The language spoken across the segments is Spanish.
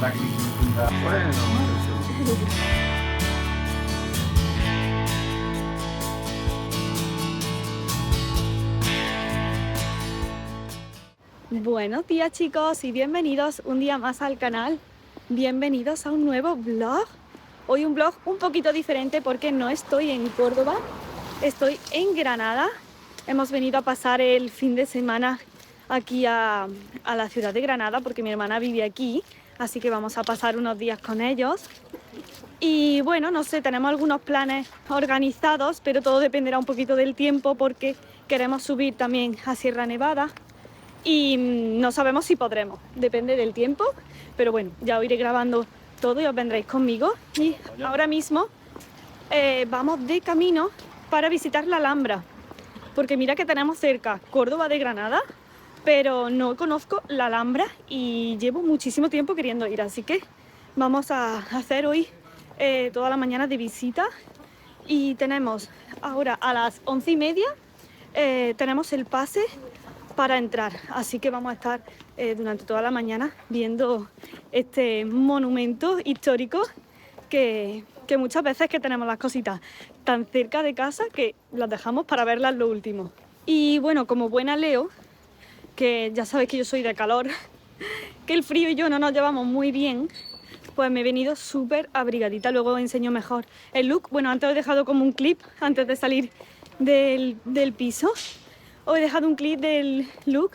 Bueno, Buenos días chicos y bienvenidos un día más al canal. Bienvenidos a un nuevo vlog. Hoy un vlog un poquito diferente porque no estoy en Córdoba, estoy en Granada. Hemos venido a pasar el fin de semana aquí a la ciudad de Granada porque mi hermana vive aquí, así que vamos a pasar unos días con ellos. Y bueno, no sé, tenemos algunos planes organizados, pero todo dependerá un poquito del tiempo porque queremos subir también a Sierra Nevada y no sabemos si podremos, depende del tiempo, pero bueno, ya os iré grabando todo y os vendréis conmigo. Y ahora mismo vamos de camino para visitar la Alhambra, porque mira que tenemos cerca Córdoba de Granada, pero no conozco la Alhambra y llevo muchísimo tiempo queriendo ir, así que vamos a hacer hoy toda la mañana de visita. Y tenemos ahora a las 11:30 tenemos el pase para entrar, así que vamos a estar durante toda la mañana viendo este monumento histórico que muchas veces que tenemos las cositas tan cerca de casa que las dejamos para verlas lo último. Y bueno, como buena Leo, que ya sabéis que yo soy de calor, que el frío y yo no nos llevamos muy bien, pues me he venido súper abrigadita. Luego os enseño mejor el look. Bueno, antes os he dejado como un clip antes de salir del piso. Os he dejado un clip del look,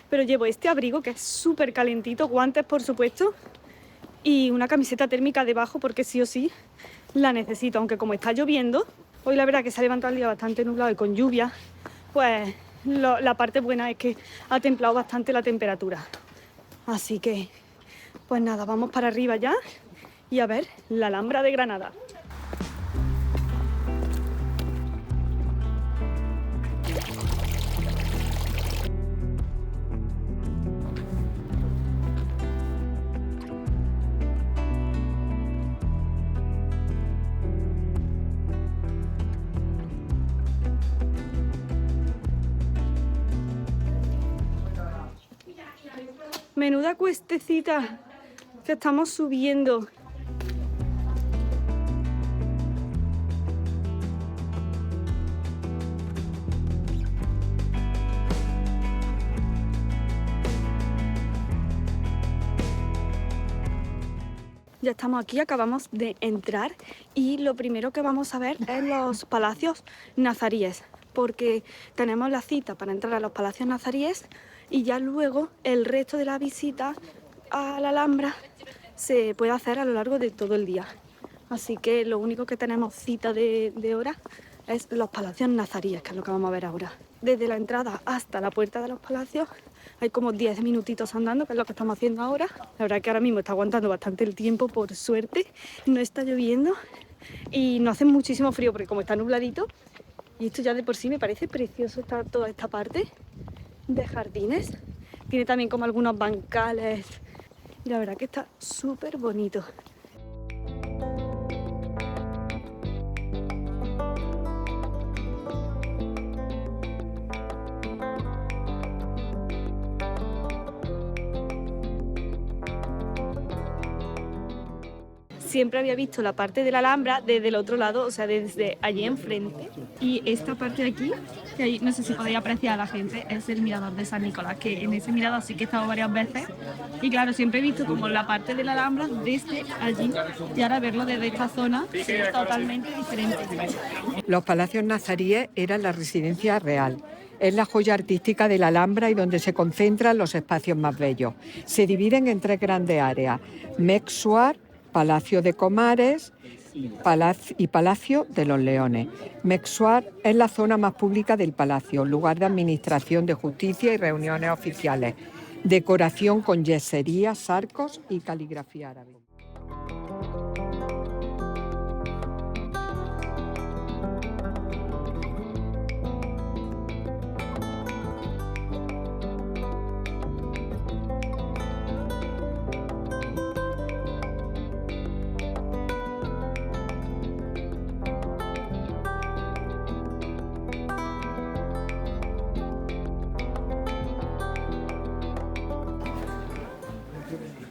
pero llevo este abrigo que es súper calentito, guantes por supuesto, y una camiseta térmica debajo porque sí o sí la necesito, aunque como está lloviendo, hoy la verdad que se ha levantado el día bastante nublado y con lluvia, pues la parte buena es que ha templado bastante la temperatura. Así que, pues nada, vamos para arriba ya y a ver la Alhambra de Granada. Menuda cuestecita que estamos subiendo. Ya estamos aquí, acabamos de entrar y lo primero que vamos a ver es los palacios nazaríes, porque tenemos la cita para entrar a los palacios nazaríes y ya luego el resto de la visita a la Alhambra se puede hacer a lo largo de todo el día. Así que lo único que tenemos cita de hora es los palacios nazaríes, que es lo que vamos a ver ahora. Desde la entrada hasta la puerta de los palacios hay como 10 minutitos andando, que es lo que estamos haciendo ahora. La verdad que ahora mismo está aguantando bastante el tiempo, por suerte. No está lloviendo y no hace muchísimo frío porque como está nubladito. Y esto ya de por sí me parece precioso, toda esta parte de jardines. Tiene también como algunos bancales. Y la verdad que está súper bonito. Siempre había visto la parte de la Alhambra desde el otro lado, o sea, desde allí enfrente. Y esta parte de aquí, que ahí, no sé si podéis apreciar a la gente, es el mirador de San Nicolás, que en ese mirador sí que he estado varias veces. Y claro, siempre he visto como la parte de la Alhambra desde allí. Y ahora verlo desde esta zona es totalmente diferente. Los palacios nazaríes eran la residencia real. Es la joya artística de la Alhambra y donde se concentran los espacios más bellos. Se dividen en tres grandes áreas: Mexuar, Palacio de Comares y Palacio de los Leones. Mexuar es la zona más pública del palacio, lugar de administración de justicia y reuniones oficiales. Decoración con yeserías, arcos y caligrafía árabe.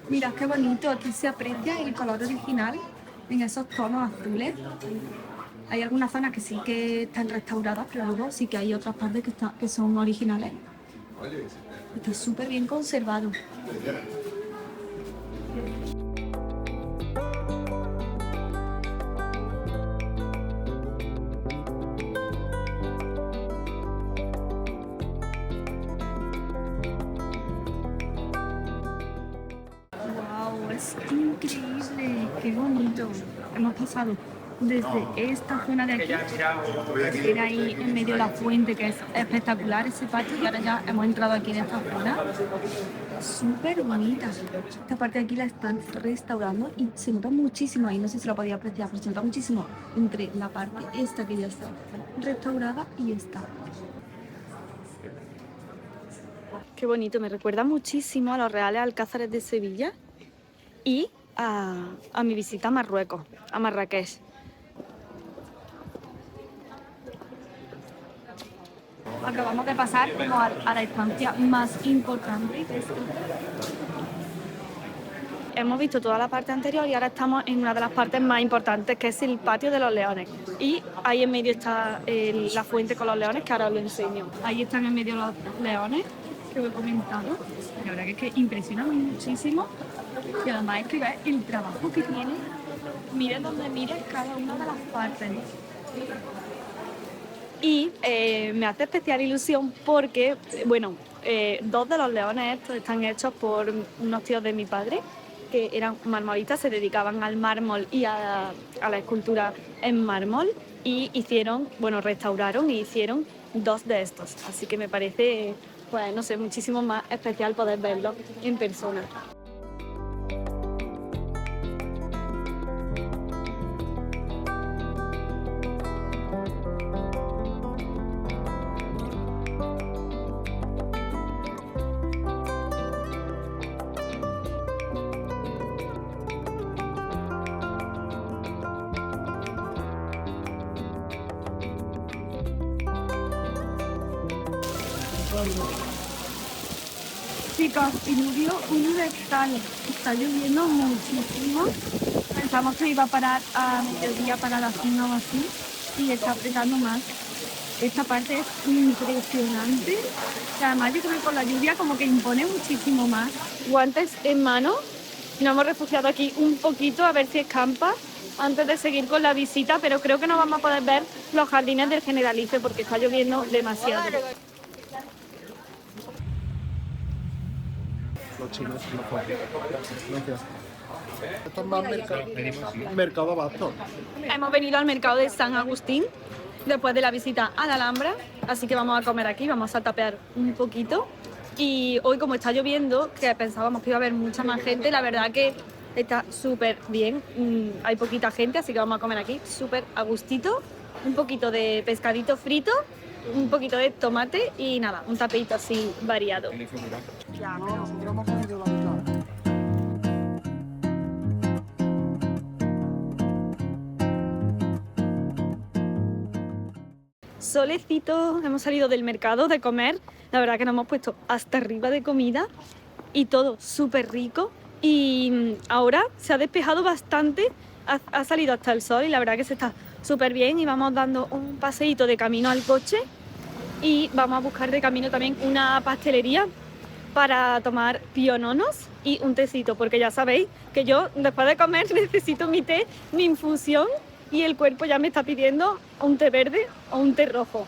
Mirad qué bonito, aquí se aprecia el color original en esos tonos azules. Hay algunas zonas que sí que están restauradas, pero luego sí que hay otras partes que son originales. Está súper bien conservado. ¡Wow! Es increíble, qué bonito. Hemos pasado desde esta zona de aquí, que era ahí en medio de la fuente, que es espectacular ese patio, y ahora ya hemos entrado aquí en esta zona. Súper bonita. Esta parte de aquí la están restaurando y se nota muchísimo ahí, no sé si lo podía apreciar, pero se nota muchísimo entre la parte esta que ya está restaurada y esta. Qué bonito, me recuerda muchísimo a los reales alcázares de Sevilla y a mi visita a Marruecos, a Marrakech. Acabamos de pasar como a la estancia más importante. Hemos visto toda la parte anterior y ahora estamos en una de las partes más importantes, que es el patio de los leones. Y ahí en medio está la fuente con los leones, que ahora os lo enseño. Ahí están en medio los leones, que os he comentado. La verdad que es que impresiona muchísimo. Y además es que veis el trabajo que tiene. Miren donde miren cada una de las partes. Y me hace especial ilusión porque, bueno, dos de los leones estos están hechos por unos tíos de mi padre, que eran marmoristas, se dedicaban al mármol y a la escultura en mármol, y hicieron, bueno, restauraron y hicieron dos de estos. Así que me parece, pues no sé, muchísimo más especial poder verlos en persona. Chicos, diluvio universal. Está lloviendo muchísimo. Pensamos que iba a parar a mediodía para las 5 o así, y está apretando más. Esta parte es impresionante. Y además yo creo que con la lluvia como que impone muchísimo más. Guantes en mano. Nos hemos refugiado aquí un poquito a ver si escampa antes de seguir con la visita, pero creo que no vamos a poder ver los jardines del Generalife porque está lloviendo demasiado. Los chinos no pueden. Gracias. Esto es más mercado abasto. Hemos venido al mercado de San Agustín después de la visita a la Alhambra, así que vamos a comer aquí, vamos a tapear un poquito. Y hoy, como está lloviendo, que pensábamos que iba a haber mucha más gente, la verdad que está súper bien. Hay poquita gente, así que vamos a comer aquí súper a gustito. Un poquito de pescadito frito, un poquito de tomate y nada, un tapeito así variado. Solecito, hemos salido del mercado de comer, la verdad que nos hemos puesto hasta arriba de comida y todo súper rico, y ahora se ha despejado bastante, ha salido hasta el sol y la verdad que se está súper bien, y vamos dando un paseíto de camino al coche y vamos a buscar de camino también una pastelería para tomar piononos y un tecito, porque ya sabéis que yo después de comer necesito mi té, mi infusión, y el cuerpo ya me está pidiendo un té verde o un té rojo.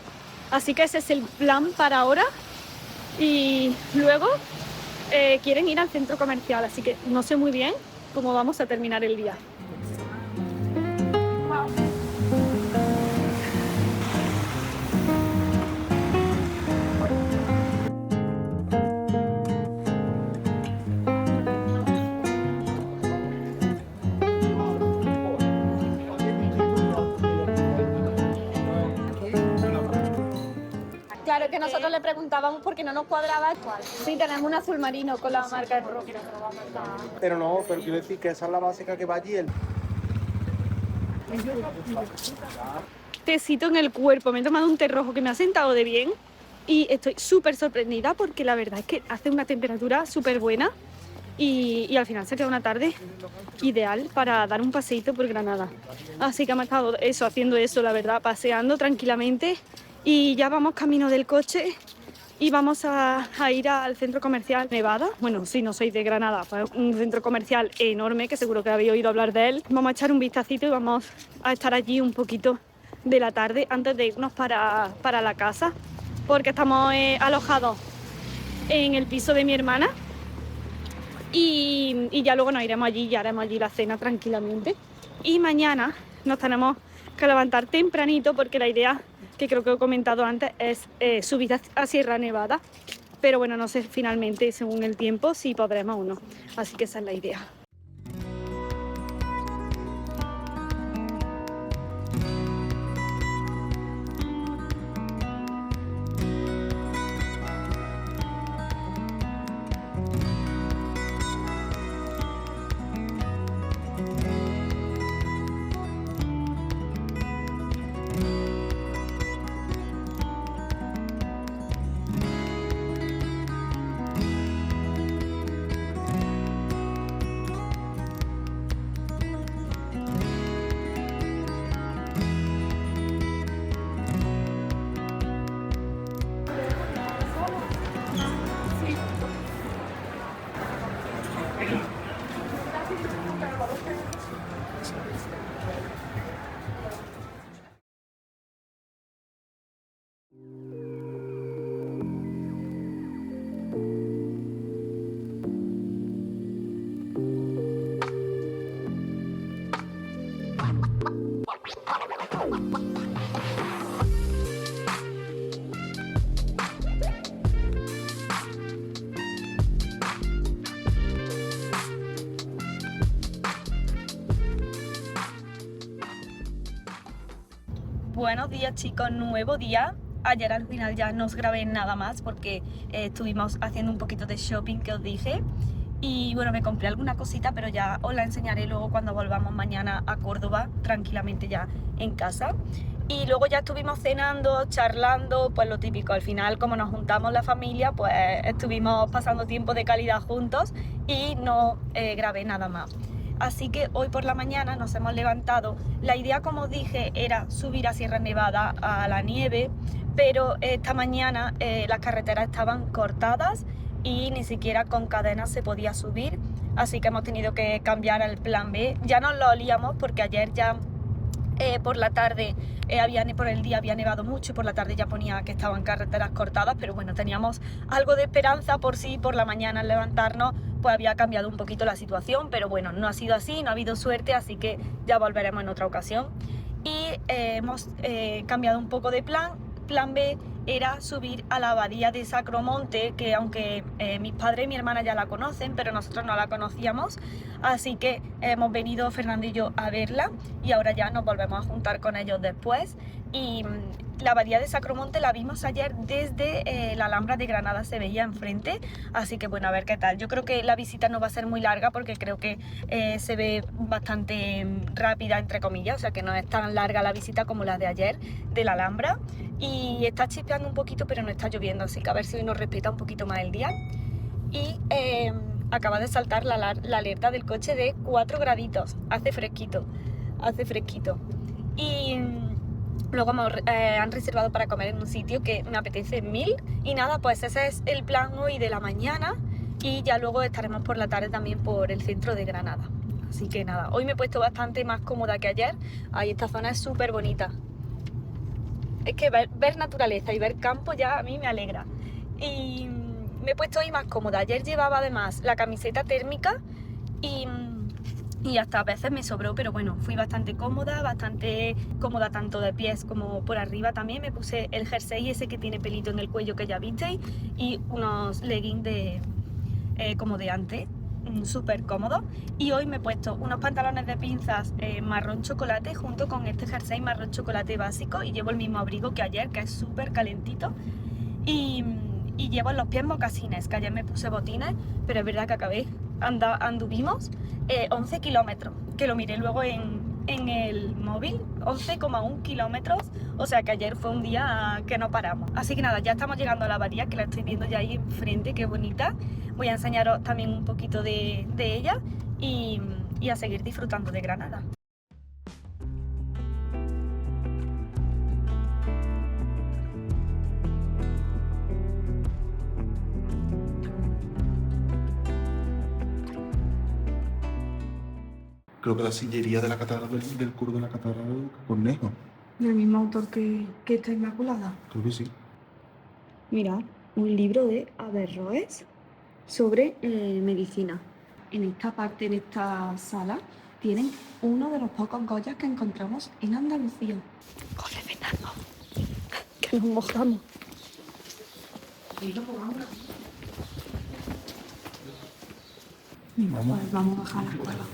Así que ese es el plan para ahora, y luego quieren ir al centro comercial, así que no sé muy bien cómo vamos a terminar el día. Claro, que nosotros le preguntábamos por qué no nos cuadraba actual. Sí, tenemos un azul marino con la marca de rojo. Pero no, pero quiero decir que esa es la básica que va allí. Tecito en el cuerpo, me he tomado un té rojo que me ha sentado de bien y estoy súper sorprendida porque la verdad es que hace una temperatura súper buena y al final se queda una tarde ideal para dar un paseíto por Granada. Así que hemos estado haciendo eso, la verdad, paseando tranquilamente, y ya vamos camino del coche y vamos a ir al centro comercial Nevada. Bueno, si no sois de Granada, pues un centro comercial enorme que seguro que habéis oído hablar de él. Vamos a echar un vistacito y vamos a estar allí un poquito de la tarde antes de irnos para la casa, porque estamos alojados en el piso de mi hermana y ya luego nos iremos allí y haremos allí la cena tranquilamente. Y mañana nos tenemos que levantar tempranito porque la idea, que creo que he comentado antes, es subir a Sierra Nevada, pero bueno, no sé finalmente según el tiempo si podremos o no, así que esa es la idea. Buenos días chicos, nuevo día. Ayer al final ya no os grabé nada más porque estuvimos haciendo un poquito de shopping que os dije. Y bueno, me compré alguna cosita, pero ya os la enseñaré luego cuando volvamos mañana a Córdoba, tranquilamente ya en casa. Y luego ya estuvimos cenando, charlando, pues lo típico. Al final, como nos juntamos la familia, pues estuvimos pasando tiempo de calidad juntos y no grabé nada más. Así que hoy por la mañana nos hemos levantado. La idea, como os dije, era subir a Sierra Nevada a la nieve, pero esta mañana las carreteras estaban cortadas y ni siquiera con cadenas se podía subir, así que hemos tenido que cambiar el plan B. Ya nos lo olíamos porque ayer ya por la tarde, por el día había nevado mucho y por la tarde ya ponía que estaban carreteras cortadas, pero bueno, teníamos algo de esperanza por si por la mañana al levantarnos pues había cambiado un poquito la situación, pero bueno, no ha sido así, no ha habido suerte, así que ya volveremos en otra ocasión. Y hemos cambiado un poco de plan. Plan B era subir a la abadía de Sacromonte, que aunque mis padres y mi hermana ya la conocen, pero nosotros no la conocíamos, así que hemos venido Fernando y yo a verla y ahora ya nos volvemos a juntar con ellos después. Y la abadía de Sacromonte la vimos ayer desde la Alhambra de Granada, se veía enfrente, así que bueno, a ver qué tal. Yo creo que la visita no va a ser muy larga porque creo que se ve bastante rápida, entre comillas, o sea que no es tan larga la visita como la de ayer de la Alhambra. Y está chispeando un poquito, pero no está lloviendo, así que a ver si hoy nos respeta un poquito más el día. Y acaba de saltar la alerta del coche de 4 graditos, hace fresquito. Y luego han reservado para comer en un sitio que me apetece mil. Y nada, pues ese es el plan hoy de la mañana. Y ya luego estaremos por la tarde también por el centro de Granada. Así que nada, hoy me he puesto bastante más cómoda que ayer. Ahí esta zona es súper bonita. Es que ver naturaleza y ver campo ya a mí me alegra. Y me he puesto hoy más cómoda. Ayer llevaba además la camiseta térmica y hasta a veces me sobró, pero bueno, fui bastante cómoda tanto de pies como por arriba también. Me puse el jersey ese que tiene pelito en el cuello que ya visteis y unos leggings como de antes, súper cómodo. Y hoy me he puesto unos pantalones de pinzas marrón chocolate junto con este jersey marrón chocolate básico y llevo el mismo abrigo que ayer, que es súper calentito, y llevo en los pies mocasines, que ayer me puse botines, pero es verdad que anduvimos 11 kilómetros, que lo miré luego en en el móvil, 11,1 kilómetros, o sea que ayer fue un día que no paramos. Así que nada, ya estamos llegando a la abadía, que la estoy viendo ya ahí enfrente, qué bonita. Voy a enseñaros también un poquito de ella y a seguir disfrutando de Granada. Creo que la sillería de la catedral del coro de la catedral Cornejo. ¿Del mismo autor que está Inmaculada? Creo que sí. Mirad, un libro de Averroes sobre medicina. En esta parte, en esta sala, tienen uno de los pocos Goyas que encontramos en Andalucía. ¡Corre, Fernando! ¡Que nos mojamos! Vamos. Pues vamos a bajar la cueva.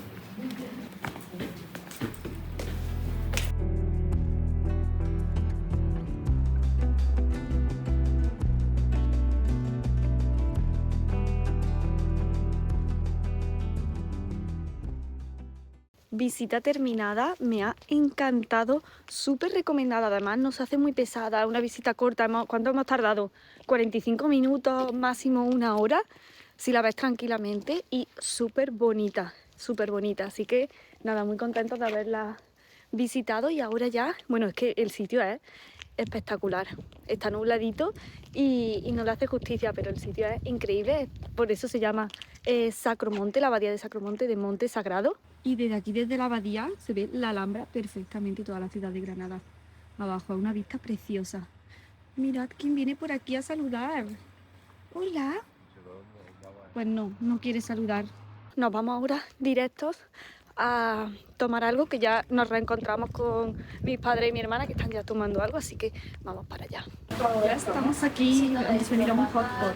Visita terminada, me ha encantado, súper recomendada, además no se hace muy pesada, una visita corta, ¿cuánto hemos tardado? 45 minutos, máximo una hora, si la ves tranquilamente, y súper bonita, así que nada, muy contenta de haberla visitado. Y ahora ya, bueno, es que el sitio es espectacular, está nubladito y no le hace justicia, pero el sitio es increíble, por eso se llama Sacromonte, la abadía de Sacromonte, de Monte Sagrado. Y desde aquí, desde la abadía, se ve la Alhambra perfectamente, toda la ciudad de Granada. Abajo, a una vista preciosa. Mirad quién viene por aquí a saludar. Hola. Pues no quiere saludar. Nos vamos ahora directos a tomar algo, que ya nos reencontramos con mis padres y mi hermana, que están ya tomando algo, así que vamos para allá. Ahora estamos aquí, hemos venido a un hot pot.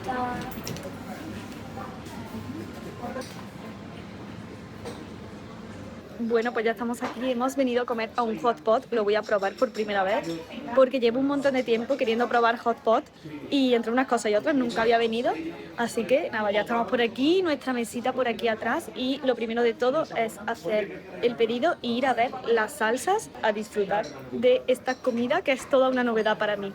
Bueno, pues ya estamos aquí, hemos venido a comer a un hot pot, lo voy a probar por primera vez, porque llevo un montón de tiempo queriendo probar hot pot y entre unas cosas y otras nunca había venido, así que nada, ya estamos por aquí, nuestra mesita por aquí atrás, y lo primero de todo es hacer el pedido e ir a ver las salsas, a disfrutar de esta comida que es toda una novedad para mí.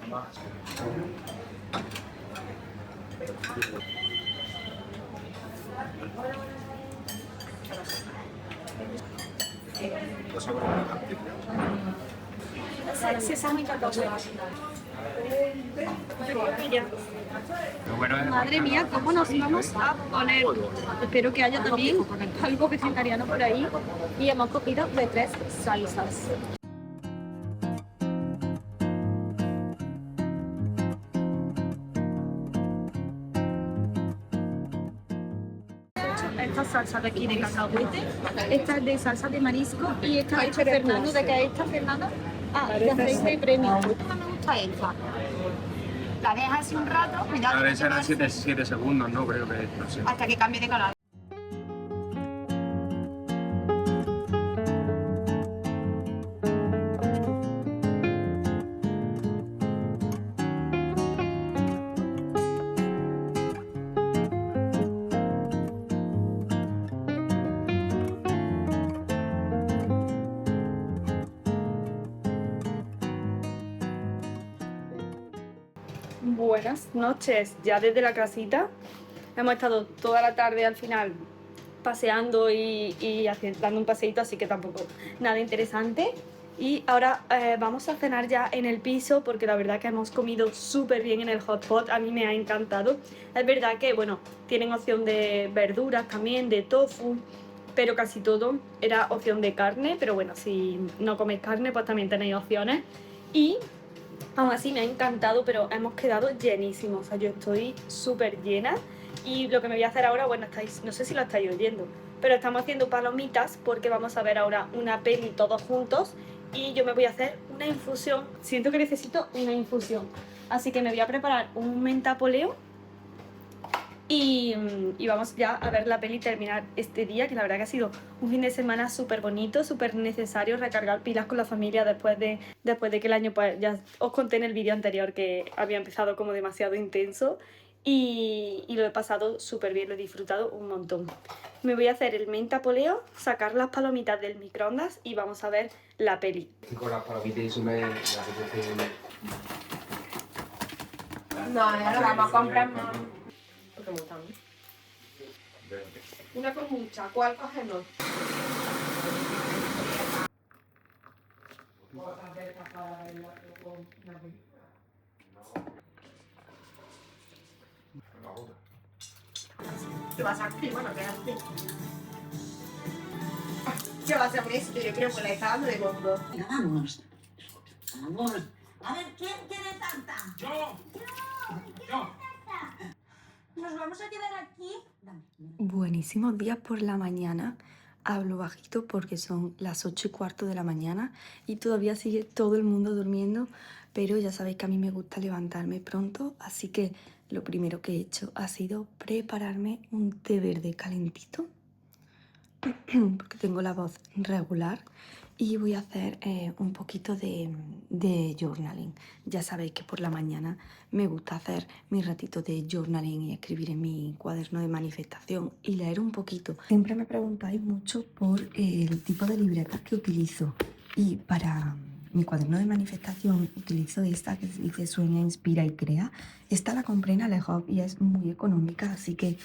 Madre mía, ¿cómo nos vamos a poner? Espero que haya también algo vegetariano por ahí. Y hemos cogido de 3 salsas. Esta salsa de aquí de cacahuete, esta es de salsa de marisco y esta es de Fernando. ¿De qué es esta, Fernando? Ah, de aceite de premio. No me gusta esta. La dejas así un rato, cuidado. Deben ser 7 segundos, ¿no? Creo que no sé. Hasta que cambie de color. Buenas noches, ya desde la casita. Hemos estado toda la tarde al final paseando y dando un paseíto, así que tampoco nada interesante. Y ahora vamos a cenar ya en el piso, porque la verdad que hemos comido súper bien en el hot pot, a mí me ha encantado. Es verdad que, bueno, tienen opción de verduras también, de tofu, pero casi todo era opción de carne, pero bueno, si no coméis carne, pues también tenéis opciones. Y aún así me ha encantado, pero hemos quedado llenísimos, o sea, yo estoy súper llena. Y lo que me voy a hacer ahora, bueno, no sé si lo estáis oyendo, pero estamos haciendo palomitas porque vamos a ver ahora una peli todos juntos y yo me voy a hacer una infusión. Siento que necesito una infusión, así que me voy a preparar un mentapoleo y vamos ya a ver la peli y terminar este día, que la verdad que ha sido un fin de semana súper bonito, súper necesario recargar pilas con la familia después de que el año, pues ya os conté en el vídeo anterior que había empezado como demasiado intenso. y lo he pasado súper bien, lo he disfrutado un montón. Me voy a hacer el menta poleo, sacar las palomitas del microondas y vamos a ver la peli. Con las palomitas y eso me apetece. No, ahora vamos a comprar más. Porque me gustan. Una con mucha, ¿cuál cogemos? ¿Qué vas a hacer? Bueno, ¿qué haces? ¿Qué vas a hacer esto? Yo creo que le está dando de bombo. Venga, vamos. Vamos. A ver, ¿quién quiere tanta? ¡Yo! ¿Nos vamos a quedar aquí? Dame. Buenísimos días por la mañana. Hablo bajito porque son las 8:15 de la mañana y todavía sigue todo el mundo durmiendo, pero ya sabéis que a mí me gusta levantarme pronto, así que lo primero que he hecho ha sido prepararme un té verde calentito porque tengo la voz regular y voy a hacer un poquito de journaling. Ya sabéis que por la mañana me gusta hacer mi ratito de journaling y escribir en mi cuaderno de manifestación y leer un poquito. Siempre me preguntáis mucho por el tipo de libretas que utilizo y para mi cuaderno de manifestación utilizo esta que dice Sueña, Inspira y Crea. Esta la compré en Alejo y es muy económica, así que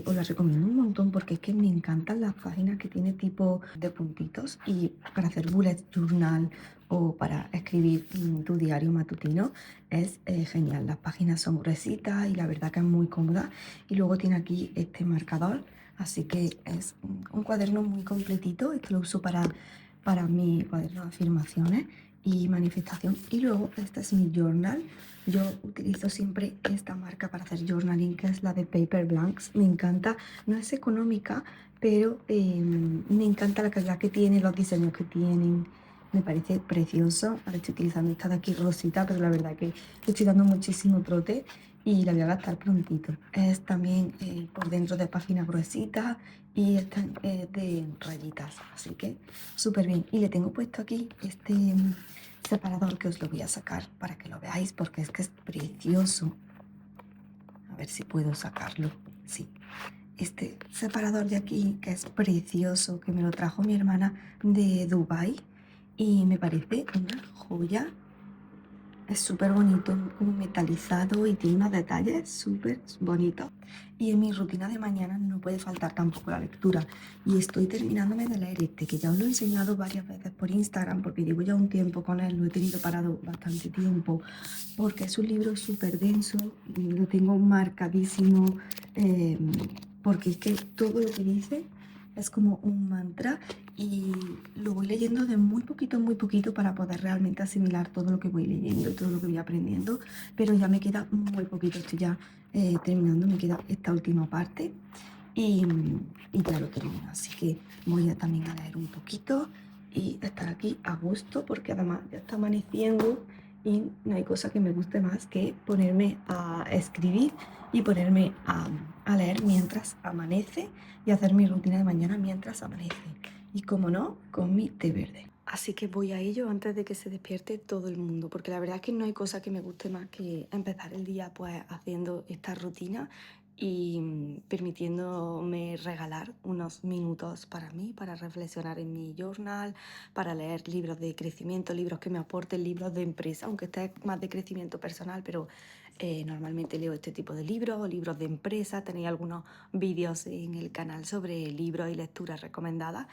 os la recomiendo un montón porque es que me encantan las páginas que tiene tipo de puntitos y para hacer bullet journal o para escribir tu diario matutino es genial. Las páginas son gruesitas y la verdad que es muy cómoda y luego tiene aquí este marcador, así que es un cuaderno muy completito. Esto lo uso para mi cuaderno de afirmaciones y manifestación. Y luego este es mi journal. Yo utilizo siempre esta marca para hacer journaling, que es la de Paper Blanks. Me encanta, no es económica, pero me encanta la calidad que tiene, los diseños que tienen. Me parece precioso. Ahora estoy utilizando esta de aquí rosita, pero la verdad que le estoy dando muchísimo trote y la voy a gastar prontito. Es también por dentro de página gruesita y esta de rayitas, así que súper bien. Y le tengo puesto aquí este separador que os lo voy a sacar para que lo veáis porque es que es precioso. A ver si puedo sacarlo. Sí. Este separador de aquí que es precioso, que me lo trajo mi hermana de Dubai y me parece una joya. Es súper bonito, como metalizado y tiene unos detalles súper bonitos. Y en mi rutina de mañana no puede faltar tampoco la lectura. Y estoy terminándome de leer este, que ya os lo he enseñado varias veces por Instagram, porque llevo ya un tiempo con él, lo he tenido parado bastante tiempo, porque es un libro súper denso, y lo tengo marcadísimo, porque es que todo lo que dice es como un mantra y lo voy leyendo de muy poquito en muy poquito para poder realmente asimilar todo lo que voy leyendo y todo lo que voy aprendiendo, pero ya me queda muy poquito, estoy ya terminando, me queda esta última parte y ya lo termino, así que voy a también a leer un poquito y estar aquí a gusto porque además ya está amaneciendo y no hay cosa que me guste más que ponerme a escribir y ponerme a leer mientras amanece y hacer mi rutina de mañana mientras amanece. Y como no, con mi té verde. Así que voy a ello antes de que se despierte todo el mundo, porque la verdad es que no hay cosa que me guste más que empezar el día pues haciendo esta rutina y permitiéndome regalar unos minutos para mí, para reflexionar en mi journal, para leer libros de crecimiento, libros que me aporten, libros de empresa, aunque este es más de crecimiento personal, pero normalmente leo este tipo de libros o libros de empresa. Tenéis algunos vídeos en el canal sobre libros y lecturas recomendadas.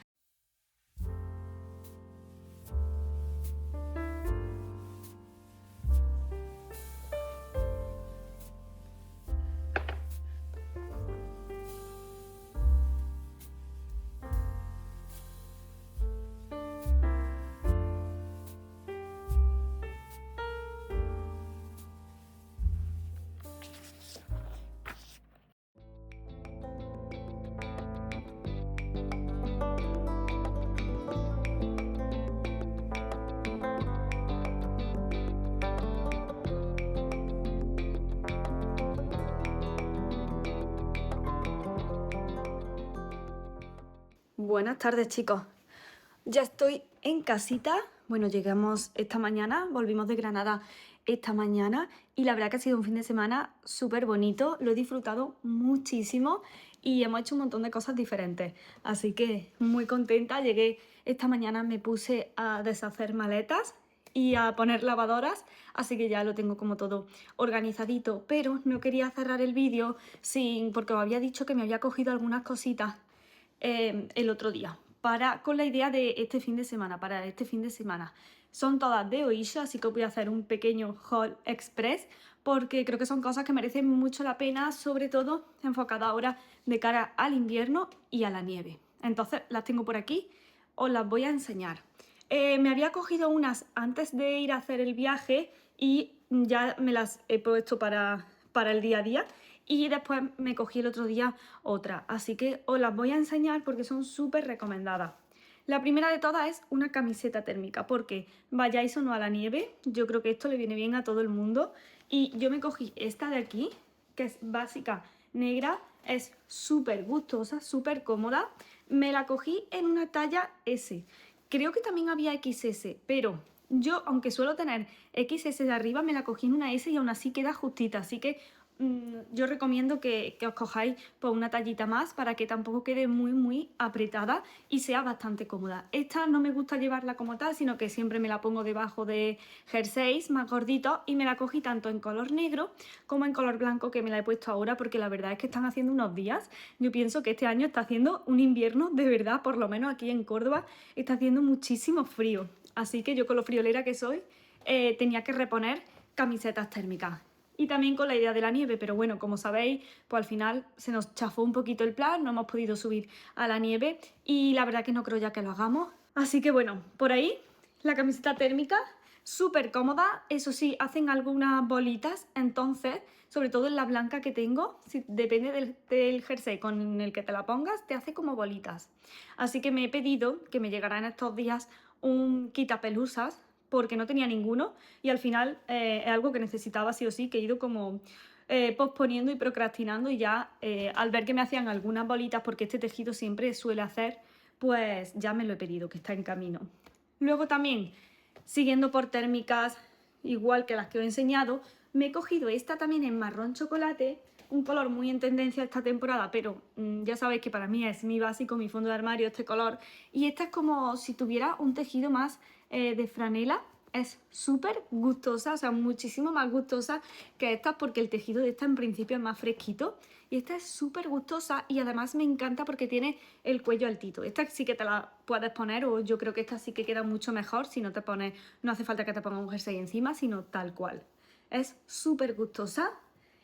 Buenas tardes, chicos. Ya estoy en casita. Bueno, llegamos esta mañana, volvimos de Granada esta mañana y la verdad que ha sido un fin de semana súper bonito, lo he disfrutado muchísimo y hemos hecho un montón de cosas diferentes, así que muy contenta. Llegué esta mañana, me puse a deshacer maletas y a poner lavadoras, así que ya lo tengo como todo organizadito, pero no quería cerrar el vídeo porque os había dicho que me había cogido algunas cositas el otro día con la idea de este fin de semana, para este fin de semana. Son todas de Oysho, así que os voy a hacer un pequeño haul express porque creo que son cosas que merecen mucho la pena, sobre todo enfocadas ahora de cara al invierno y a la nieve. Entonces las tengo por aquí, os las voy a enseñar. Me había cogido unas antes de ir a hacer el viaje y ya me las he puesto para el día a día. Y después me cogí el otro día otra, así que os las voy a enseñar porque son súper recomendadas. La primera de todas es una camiseta térmica, porque vayáis o no a la nieve, yo creo que esto le viene bien a todo el mundo. Y yo me cogí esta de aquí, que es básica, negra, es súper gustosa, súper cómoda. Me la cogí en una talla S, creo que también había XS, pero yo, aunque suelo tener XS de arriba, me la cogí en una S y aún así queda justita, así que yo recomiendo que os cojáis pues, una tallita más para que tampoco quede muy apretada y sea bastante cómoda. Esta no me gusta llevarla como tal, sino que siempre me la pongo debajo de jerseys más gorditos y me la cogí tanto en color negro como en color blanco, que me la he puesto ahora porque la verdad es que están haciendo unos días. Yo pienso que este año está haciendo un invierno de verdad, por lo menos aquí en Córdoba está haciendo muchísimo frío. Así que yo, con lo friolera que soy, tenía que reponer camisetas térmicas. Y también con la idea de la nieve, pero bueno, como sabéis, pues al final se nos chafó un poquito el plan, no hemos podido subir a la nieve y la verdad que no creo ya que lo hagamos. Así que bueno, por ahí la camiseta térmica, súper cómoda. Eso sí, hacen algunas bolitas, entonces, sobre todo en la blanca que tengo, depende del jersey con el que te la pongas, te hace como bolitas. Así que me he pedido que me llegará en estos días un quitapelusas, porque no tenía ninguno y al final es algo que necesitaba sí o sí, que he ido como posponiendo y procrastinando, y ya al ver que me hacían algunas bolitas, porque este tejido siempre suele hacer, pues ya me lo he pedido, que está en camino. Luego también, siguiendo por térmicas, igual que las que os he enseñado, me he cogido esta también en marrón chocolate, un color muy en tendencia esta temporada, pero ya sabéis que para mí es mi básico, mi fondo de armario, este color. Y esta es como si tuviera un tejido más de franela. Es súper gustosa, o sea, muchísimo más gustosa que esta, porque el tejido de esta en principio es más fresquito. Y esta es súper gustosa y además me encanta porque tiene el cuello altito. Esta sí que te la puedes poner, o yo creo que esta sí que queda mucho mejor si no te pones, no hace falta que te pongas un jersey encima, sino tal cual. Es súper gustosa.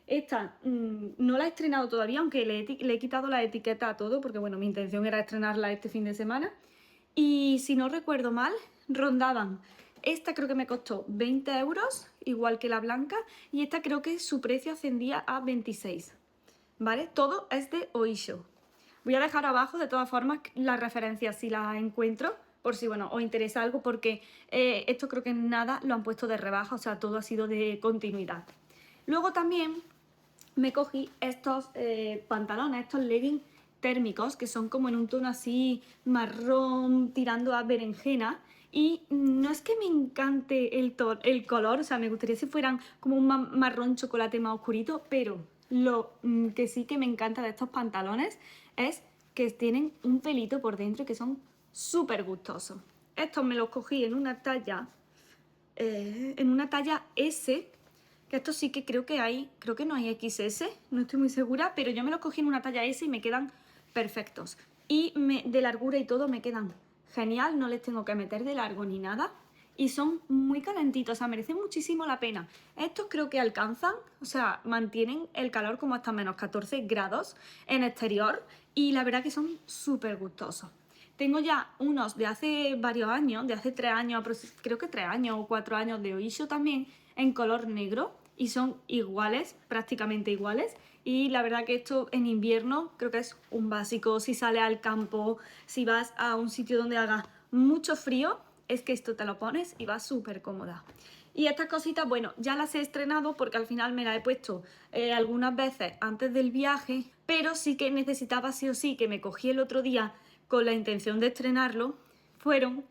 Esta no la he estrenado todavía, aunque le he quitado la etiqueta a todo, porque bueno, mi intención era estrenarla este fin de semana. Y si no recuerdo mal, rondaban. Esta creo que me costó 20 euros, igual que la blanca, y esta creo que su precio ascendía a 26. ¿Vale? Todo es de Oysho. Voy a dejar abajo de todas formas las referencias si las encuentro, por si bueno, os interesa algo, porque esto creo que nada lo han puesto de rebaja, o sea, todo ha sido de continuidad. Luego también me cogí estos pantalones, estos leggings térmicos, que son como en un tono así marrón tirando a berenjena. Y no es que me encante el color, o sea, me gustaría si fueran como un marrón chocolate más oscurito, pero lo que sí que me encanta de estos pantalones es que tienen un pelito por dentro y que son súper gustosos. Estos me los cogí en una talla S, que estos sí que creo que no hay XS, no estoy muy segura, pero yo me los cogí en una talla S y me quedan perfectos. Y de largura y todo me quedan genial, no les tengo que meter de largo ni nada. Y son muy calentitos, o sea, merecen muchísimo la pena. Estos creo que alcanzan, o sea, mantienen el calor como hasta menos 14 grados en exterior. Y la verdad que son súper gustosos. Tengo ya unos de hace varios años, de hace 3 años, creo que 3 años o 4 años, de Oysho también, en color negro. Y son iguales, prácticamente iguales. Y la verdad que esto en invierno creo que es un básico. Si sales al campo, si vas a un sitio donde haga mucho frío, es que esto te lo pones y va súper cómoda. Y estas cositas, bueno, ya las he estrenado porque al final me las he puesto algunas veces antes del viaje, pero sí que necesitaba sí o sí, que me cogí el otro día con la intención de estrenarlo, fueron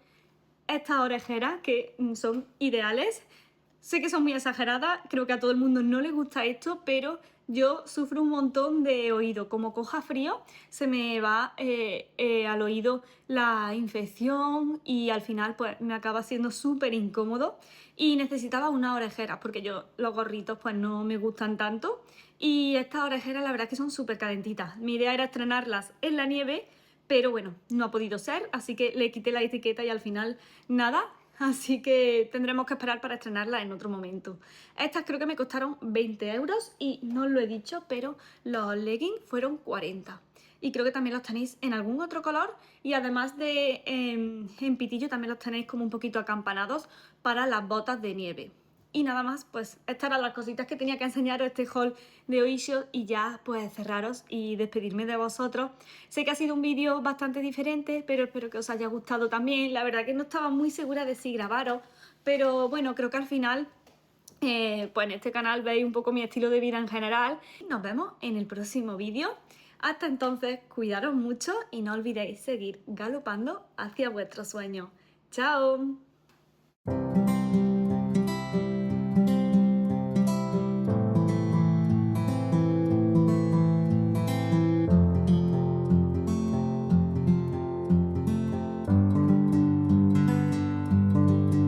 estas orejeras que son ideales. Sé que son muy exageradas, creo que a todo el mundo no le gusta esto, pero yo sufro un montón de oído. Como coja frío, se me va al oído la infección y al final pues me acaba siendo súper incómodo y necesitaba unas orejeras porque yo los gorritos pues no me gustan tanto y estas orejeras la verdad es que son súper calentitas. Mi idea era estrenarlas en la nieve, pero bueno, no ha podido ser, así que le quité la etiqueta y al final nada. Así que tendremos que esperar para estrenarla en otro momento. Estas creo que me costaron 20 euros y no os lo he dicho, pero los leggings fueron 40. Y creo que también los tenéis en algún otro color y además de en pitillo también los tenéis como un poquito acampanados para las botas de nieve. Y nada más, pues estas eran las cositas que tenía que enseñaros este haul de Oysho y ya pues cerraros y despedirme de vosotros. Sé que ha sido un vídeo bastante diferente, pero espero que os haya gustado también. La verdad que no estaba muy segura de si grabaros, pero bueno, creo que al final pues en este canal veis un poco mi estilo de vida en general. Nos vemos en el próximo vídeo. Hasta entonces, cuidaros mucho y no olvidéis seguir galopando hacia vuestros sueños. ¡Chao!